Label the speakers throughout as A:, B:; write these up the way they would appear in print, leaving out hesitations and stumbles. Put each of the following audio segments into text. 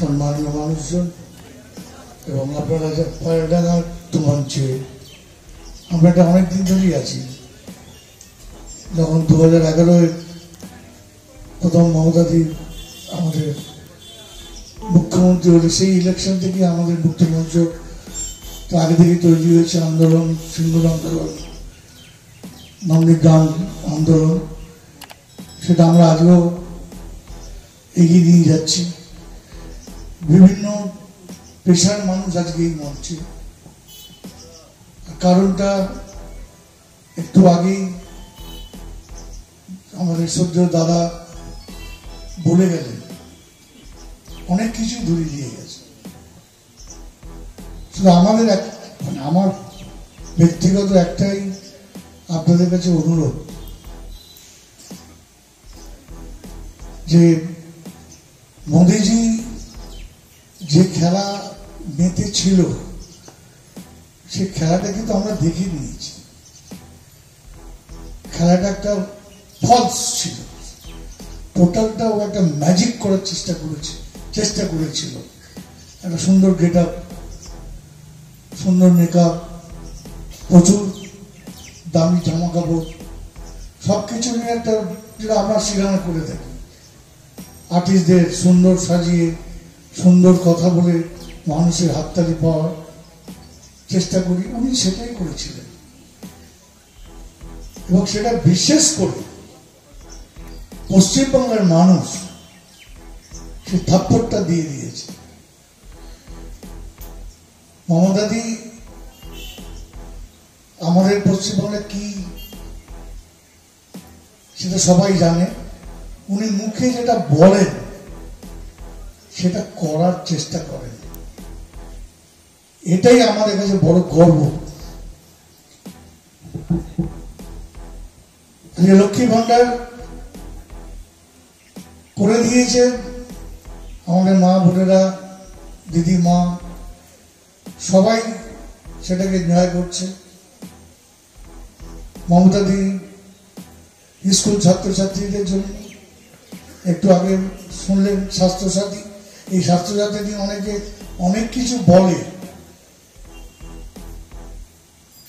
A: সম্মানীয় মানুষজন এবং আপনারা পায়রাডাঙ্গার মঞ্চে আমরা এটা অনেকদিন ধরেই আছি। যখন 2011-এ প্রথম মমতাদি আমাদের মুখ্যমন্ত্রী হলে সেই ইলেকশন থেকে আমাদের মুক্তিমঞ্চ আগে থেকে তৈরি হয়েছে আন্দোলন, সিঙ্গুর আন্দোলন, নন্দীগ্রাম আন্দোলন, সেটা আমরা আজও এগিয়ে নিয়ে যাচ্ছি। বিভিন্ন পেশার মানুষ আজকে এই মঞ্চে, কারণটা একটু আগেই আমাদের শ্রদ্ধেয় দাদা বলে গেলেন, অনেক কিছু ধরে দিয়ে গেছে। শুধু আমাদের আমার ব্যক্তিগত একটাই আপনাদের কাছে অনুরোধ যে মোদিজি যে খেলা মেতে ছিল সে খেলাটা কিন্তু আমরা দেখে নিয়েছি। খেলাটা একটা ফলস ছিল, টোটালটা ও একটা ম্যাজিক করার চেষ্টা করেছিল। একটা সুন্দর গেট আপ, সুন্দর মেকআপ, প্রচুর দামি জামা কাপড়, সবকিছু নিয়ে একটা যেটা আমরা সিনেমা করে থাকি, আর্টিস্টদের সুন্দর সাজিয়ে সুন্দর কথা বলে মানুষের হাততালি পাওয়ার চেষ্টা করি। উনি সেটাই করেছিলেন এবং সেটা বিশেষ করে পশ্চিমবঙ্গের মানুষ সে থাপ্পড়টা দিয়ে দিয়েছে। মমতাদি আমাদের পশ্চিমবঙ্গে কি সেটা সবাই জানে। উনি মুখে যেটা বলেন সেটা করার চেষ্টা করেন, এটাই আমাদের কাছে বড় গর্ব। লক্ষ্মী ভান্ডার করে দিয়েছে আমাদের মা বোনেরা, দিদি মা সবাই সেটাকে ন্যায় করছে। মমতাদি স্কুল ছাত্রছাত্রীদের জন্য একটু আগে শুনলেন স্বাস্থ্যসাথী, এই স্বাস্থ্যসাথী নিয়ে অনেকে অনেক কিছু বলে,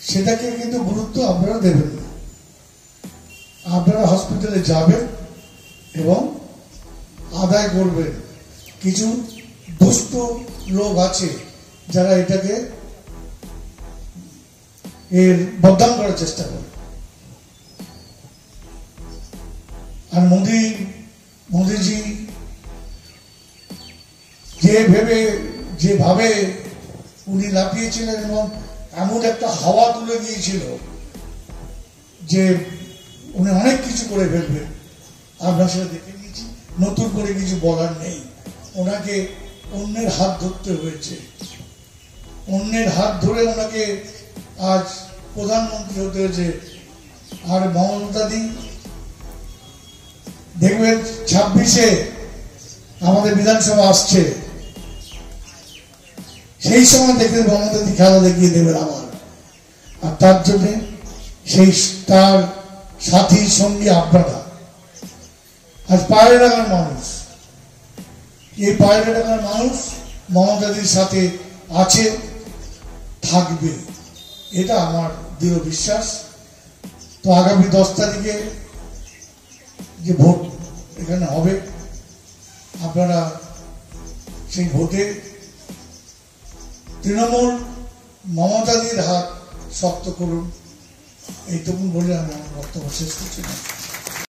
A: সেটাকে কিন্তু গুরুত্ব আপনারা দেবেন না। আপনারা হসপিটালে যাবেন এবং আদায় করবেন। কিছু দুষ্ট লোক আছে যারা এটাকে এর বদনাম করার চেষ্টা করে। আর মোদিজি যেভাবে উনি লাফিয়েছিলেন এবং এমন একটা হাওয়া তুলে দিয়েছিল যে উনি অনেক কিছু করে ফেলবেন, আমরা সেটা দেখে নিয়েছি। নতুন করে কিছু বলার নেই। ওনাকে অন্যের হাত ধরতে হয়েছে, অন্যের হাত ধরে ওনাকে আজ প্রধানমন্ত্রী হতে হয়েছে। আর মমতাদি দেখবেন 26-এ আমাদের বিধানসভা আসছে, সেই সময় দেখে মমতাদি খেলা দেখিয়ে দেবেন আমার। আর তার জন্য সেই তার সাথী সঙ্গী আপনারা। আজ পায়রাডাঙ্গার মানুষ, এই পায়রাডাঙ্গার মানুষ মমতাদির সাথে আছে, থাকবে, এটা আমার দৃঢ় বিশ্বাস। তো আগামী 10 তারিখে যে ভোট এখানে হবে, আপনারা সেই ভোটে তৃণমূল মমতাদির হাত শক্ত করুন। এইটুকু বলে আমি আমার বক্তব্য শেষ করছি।